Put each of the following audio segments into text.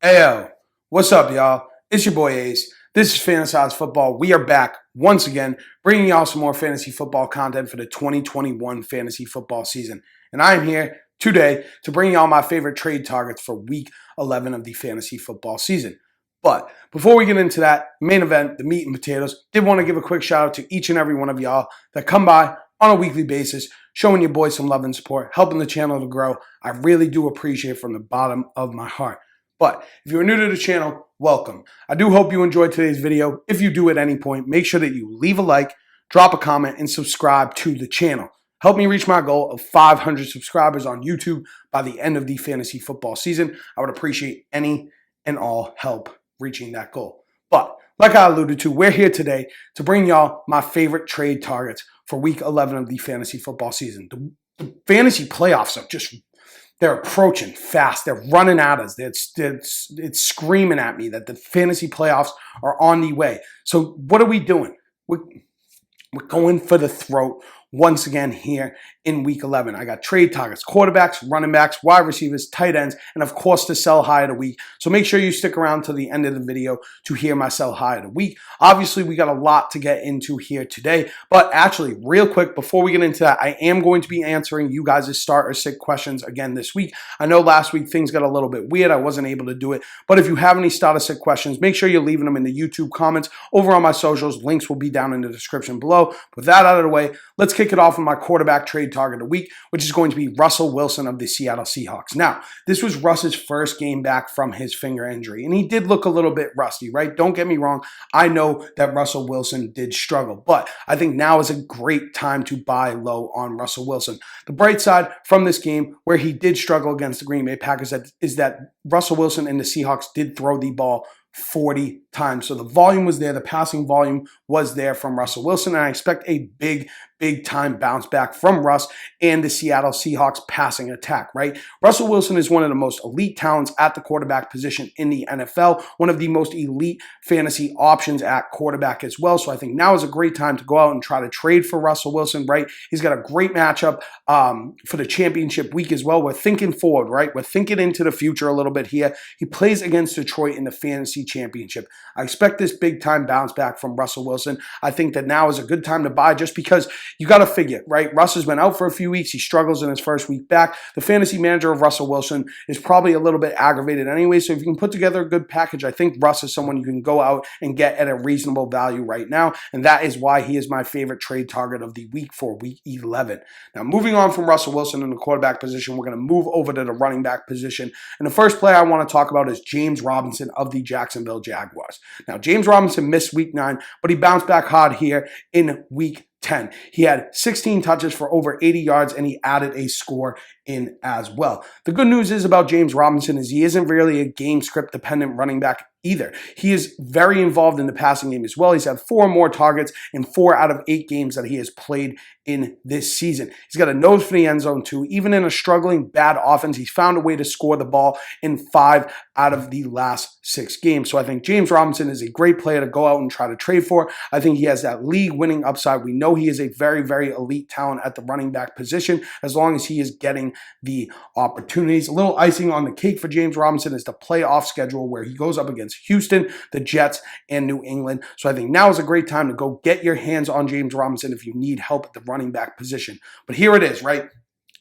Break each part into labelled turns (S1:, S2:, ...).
S1: Ayo, what's up, y'all? It's your boy Ace. This is Fantasy Football. We are back once again, bringing y'all some more fantasy football content for the 2021 fantasy football season. And I am here today to bring y'all my favorite trade targets for week 11 of the fantasy football season. But before we get into that main event, the meat and potatoes, did want to give a quick shout out to each and every one of y'all that come by on a weekly basis, showing your boys some love and support, helping the channel to grow. I really do appreciate it from the bottom of my heart. But if you're new to the channel, welcome. I do hope you enjoyed today's video. If you do at any point, make sure that you leave a like, drop a comment, and subscribe to the channel. Help me reach my goal of 500 subscribers on YouTube by the end of the fantasy football season. I would appreciate any and all help reaching that goal. But like I alluded to, we're here today to bring y'all my favorite trade targets for week 11 of the fantasy football season. The fantasy playoffs are just... they're approaching fast. They're running at us. It's screaming at me that the fantasy playoffs are on the way. So what are we doing? We're going for the throat once again here in week 11. I got trade targets, quarterbacks, running backs, wide receivers, tight ends, and of course the sell high of the week. So make sure you stick around to the end of the video to hear my sell high of the week. Obviously, we got a lot to get into here today, but actually, real quick, before we get into that, I am going to be answering you guys' start or sit questions again this week. I know last week things got a little bit weird. I wasn't able to do it, but if you have any start or sit questions, make sure you're leaving them in the YouTube comments over on my socials. Links will be down in the description below. With that out of the way, let's kick it off with my quarterback trade target of the week, which is going to be Russell Wilson of the Seattle Seahawks. Now, this was Russ's first game back from his finger injury, and he did look a little bit rusty, right? Don't get me wrong. I know that Russell Wilson did struggle, but I think now is a great time to buy low on Russell Wilson. The bright side from this game, where he did struggle against the Green Bay Packers, is that Russell Wilson and the Seahawks did throw the ball 40 times. So the volume was there. The passing volume was there from Russell Wilson. And I expect a big time bounce back from Russ and the Seattle Seahawks passing attack, right? Russell Wilson is one of the most elite talents at the quarterback position in the NFL, one of the most elite fantasy options at quarterback as well. So I think now is a great time to go out and try to trade for Russell Wilson, right? He's got a great matchup for the championship week as well. We're thinking forward, right? We're thinking into the future a little bit here. He plays against Detroit in the fantasy championship. I expect this big time bounce back from Russell Wilson. I think that now is a good time to buy just because you got to figure, right? Russ has been out for a few weeks. He struggles in his first week back. The fantasy manager of Russell Wilson is probably a little bit aggravated anyway. So if you can put together a good package, I think Russ is someone you can go out and get at a reasonable value right now. And that is why he is my favorite trade target of the week for week 11. Now, moving on from Russell Wilson in the quarterback position, we're going to move over to the running back position. And the first player I want to talk about is James Robinson of the Jacksonville Jaguars. Now, James Robinson missed week 9, but he bounced back hard here in week 10. He had 16 touches for over 80 yards, and he added a score in as well. The good news is about James Robinson is he isn't really a game script dependent running back either. He is very involved in the passing game as well. He's had 4 more targets in 4 out of 8 games that he has played in this season. He's got a nose for the end zone too. Even in a struggling bad offense, he's found a way to score the ball in 5 out of the last 6 games. So I think James Robinson is a great player to go out and try to trade for. I think he has that league winning upside. We know he is a very elite talent at the running back position as long as he is getting the opportunities. A little icing on the cake for James Robinson is the playoff schedule where he goes up against Houston, the Jets, and New England. So I think now is a great time to go get your hands on James Robinson if you need help at the running back position. But here it is, right?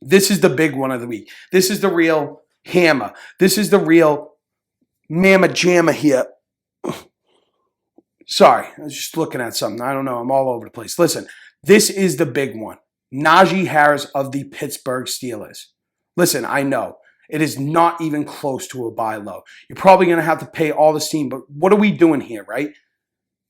S1: This is the big one of the week. This is the real hammer. This is the real mamma jamma here. Sorry, I was just looking at something. I don't know. I'm all over the place. Listen, this is the big one. Najee Harris of the Pittsburgh Steelers. Listen, I know it is not even close to a buy low. You're probably going to have to pay all the steam, but what are we doing here, right?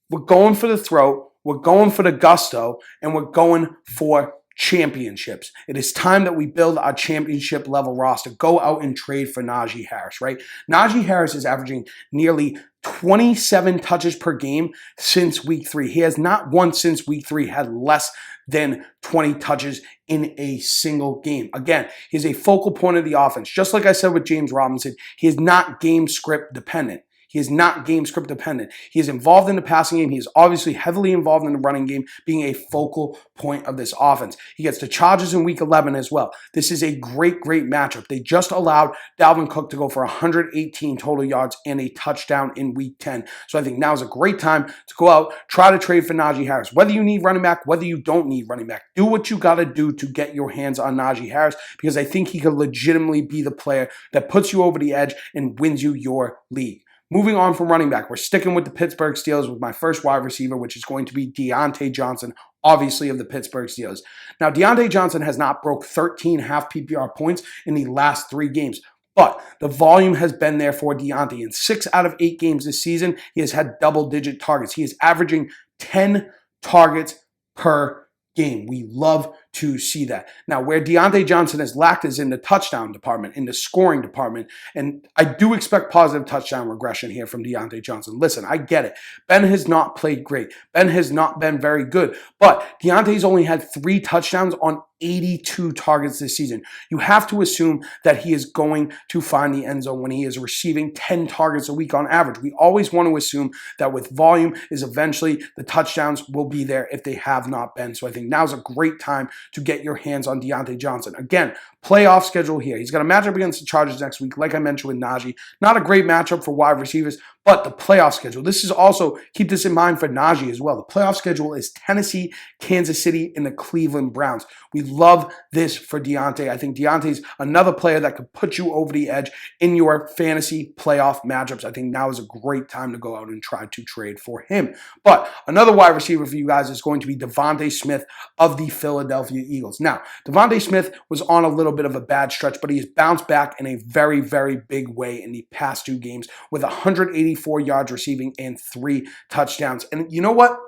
S1: We're going for the throat, we're going for the gusto, and we're going for championships. It is time that we build our championship level roster. Go out and trade for Najee Harris, right? Najee Harris is averaging nearly 27 touches per game since week 3. He has not once since week 3 had less than 20 touches in a single game. Again, he's a focal point of the offense. Just like I said with James Robinson, he is not game script dependent. He is not game script dependent. He is involved in the passing game. He is obviously heavily involved in the running game, being a focal point of this offense. He gets the Chargers in week 11 as well. This is a great matchup. They just allowed Dalvin Cook to go for 118 total yards and a touchdown in week 10. So I think now is a great time to go out, try to trade for Najee Harris. Whether you need running back, whether you don't need running back, do what you got to do to get your hands on Najee Harris, because I think he could legitimately be the player that puts you over the edge and wins you your league. Moving on from running back, we're sticking with the Pittsburgh Steelers with my first wide receiver, which is going to be Diontae Johnson, obviously of the Pittsburgh Steelers. Now, Diontae Johnson has not broke 13 half PPR points in the last 3 games. But the volume has been there for Diontae. In 6 out of 8 games this season, he has had double-digit targets. He is averaging 10 targets per game. We love to see that. Now, where Diontae Johnson has lacked is in the touchdown department, in the scoring department, and I do expect positive touchdown regression here from Diontae Johnson. Listen, I get it. Ben has not played great. Ben has not been very good, but Diontae's only had 3 touchdowns on 82 targets this season. You have to assume that he is going to find the end zone when he is receiving 10 targets a week on average. We always want to assume that with volume is eventually the touchdowns will be there if they have not been. So I think now's a great time to get your hands on Diontae Johnson. Again, playoff schedule here. He's got a matchup against the Chargers next week, like I mentioned with Najee. Not a great matchup for wide receivers, but the playoff schedule. This is also, keep this in mind for Najee as well. The playoff schedule is Tennessee, Kansas City, and the Cleveland Browns. We love this for Diontae. I think Diontae's another player that could put you over the edge in your fantasy playoff matchups. I think now is a great time to go out and try to trade for him. But another wide receiver for you guys is going to be Devontae Smith of the Philadelphia Eagles. Now, Devontae Smith was on a little bit of a bad stretch, but he has bounced back in a very big way in the past 2 games with 184 yards receiving and 3 touchdowns. And you know what?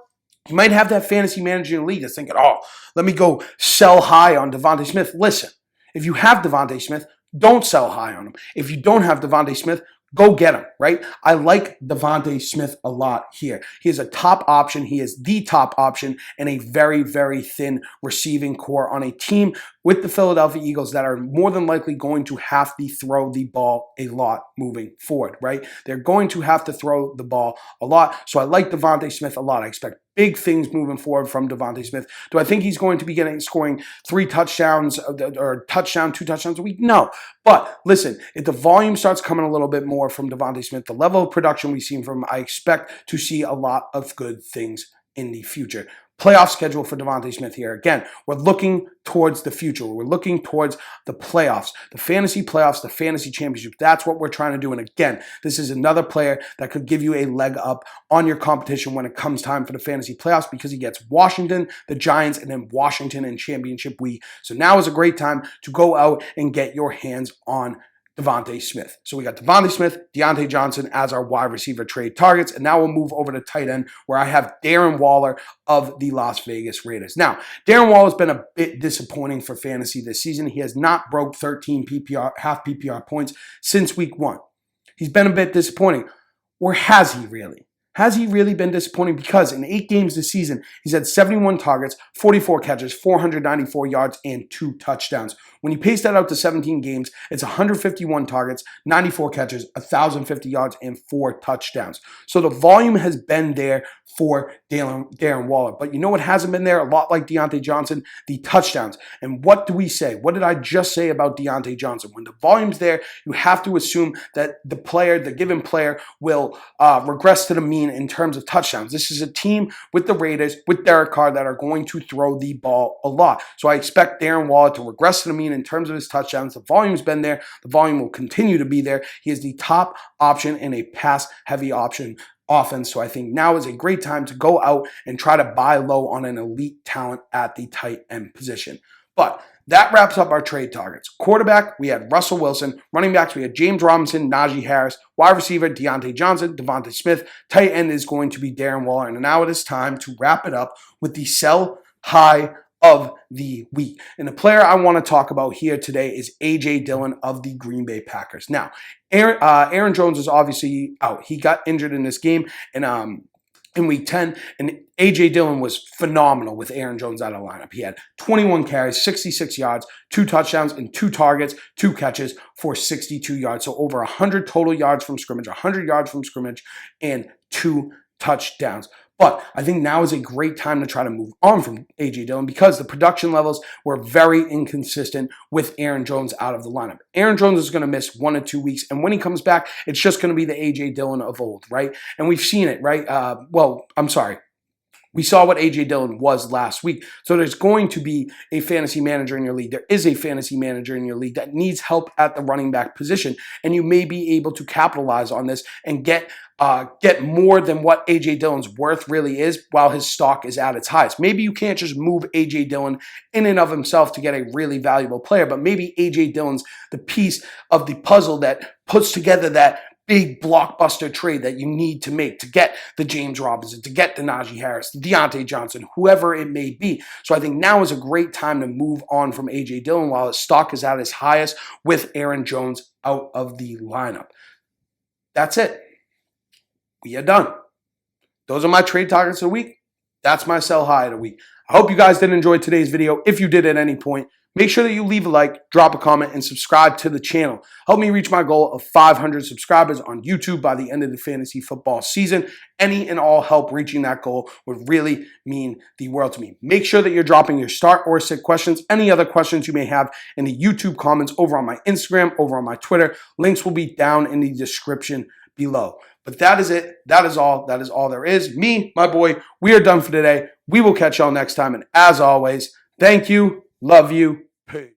S1: You might have that fantasy manager in the league that's thinking, oh, let me go sell high on Devontae Smith. Listen, if you have Devontae Smith, don't sell high on him. If you don't have Devontae Smith, go get him, right? I like Devontae Smith a lot here. He is a top option. He is the top option in a very thin receiving core on a team with the Philadelphia Eagles that are more than likely going to have to throw the ball a lot moving forward, right? They're going to have to throw the ball a lot. So I like Devontae Smith a lot. I expect big things moving forward from Devontae Smith. Do I think he's going to be scoring 3 touchdowns or 2 touchdowns a week? No. But listen, if the volume starts coming a little bit more from Devontae Smith, the level of production we've seen from him, I expect to see a lot of good things in the future. Playoff schedule for Devontae Smith here. Again, we're looking towards the future. We're looking towards the playoffs, the fantasy playoffs, the fantasy championship. That's what we're trying to do. And again, this is another player that could give you a leg up on your competition when it comes time for the fantasy playoffs, because he gets Washington, the Giants, and then Washington in championship week. So now is a great time to go out and get your hands on Devontae Smith. So we got Devontae Smith, Diontae Johnson as our wide receiver trade targets. And now we'll move over to tight end, where I have Darren Waller of the Las Vegas Raiders. Now, Darren Waller has been a bit disappointing for fantasy this season. He has not broke 13 half PPR points since week 1. He's been a bit disappointing. Or has he really? Has he really been disappointing? Because in 8 games this season, he's had 71 targets, 44 catches, 494 yards, and 2 touchdowns. When you pace that out to 17 games, it's 151 targets, 94 catches, 1,050 yards, and 4 touchdowns. So the volume has been there for Darren Waller. But you know what hasn't been there? A lot like Diontae Johnson, the touchdowns. And what do we say? What did I just say about Diontae Johnson? When the volume's there, you have to assume that the given player will regress to the mean in terms of touchdowns. This is a team with the Raiders, with Derek Carr, that are going to throw the ball a lot. So I expect Darren Waller to regress to the mean in terms of his touchdowns. The volume's been there. The volume will continue to be there. He is the top option in a pass-heavy option offense. So I think now is a great time to go out and try to buy low on an elite talent at the tight end position. But that wraps up our trade targets. Quarterback, we had Russell Wilson. Running backs, we had James Robinson, Najee Harris. Wide receiver, Diontae Johnson, Devontae Smith. Tight end is going to be Darren Waller. And now it is time to wrap it up with the sell high of the week. And the player I want to talk about here today is A.J. Dillon of the Green Bay Packers. Now, Aaron Jones is obviously out. He got injured in this game, and in week 10, and A.J. Dillon was phenomenal with Aaron Jones out of the lineup. He had 21 carries, 66 yards, 2 touchdowns, and 2 targets, 2 catches for 62 yards. So over 100 total yards from scrimmage, 100 yards from scrimmage, and 2 touchdowns. But I think now is a great time to try to move on from A.J. Dillon because the production levels were very inconsistent with Aaron Jones out of the lineup. Aaron Jones is going to miss 1 to 2 weeks, and when he comes back, it's just going to be the A.J. Dillon of old, right? And we've seen it, right? We saw what A.J. Dillon was last week. So there's going to be a fantasy manager in your league. There is a fantasy manager in your league that needs help at the running back position. And you may be able to capitalize on this and get more than what A.J. Dillon's worth really is while his stock is at its highest. Maybe you can't just move A.J. Dillon in and of himself to get a really valuable player, but maybe A.J. Dillon's the piece of the puzzle that puts together that big blockbuster trade that you need to make to get the James Robinson, to get the Najee Harris, the Deontay Johnson, whoever it may be. So I think now is a great time to move on from A.J. Dillon while his stock is at its highest with Aaron Jones out of the lineup. That's it. We are done. Those are my trade targets of the week. That's my sell high of the week. I hope you guys did enjoy today's video. If you did at any point, make sure that you leave a like, drop a comment, and subscribe to the channel. Help me reach my goal of 500 subscribers on YouTube by the end of the fantasy football season. Any and all help reaching that goal would really mean the world to me. Make sure that you're dropping your start or sit questions, any other questions you may have in the YouTube comments over on my Instagram, over on my Twitter. Links will be down in the description below. But that is it. That is all. That is all there is. Me, my boy, we are done for today. We will catch y'all next time. And as always, thank you. Love you. Peace.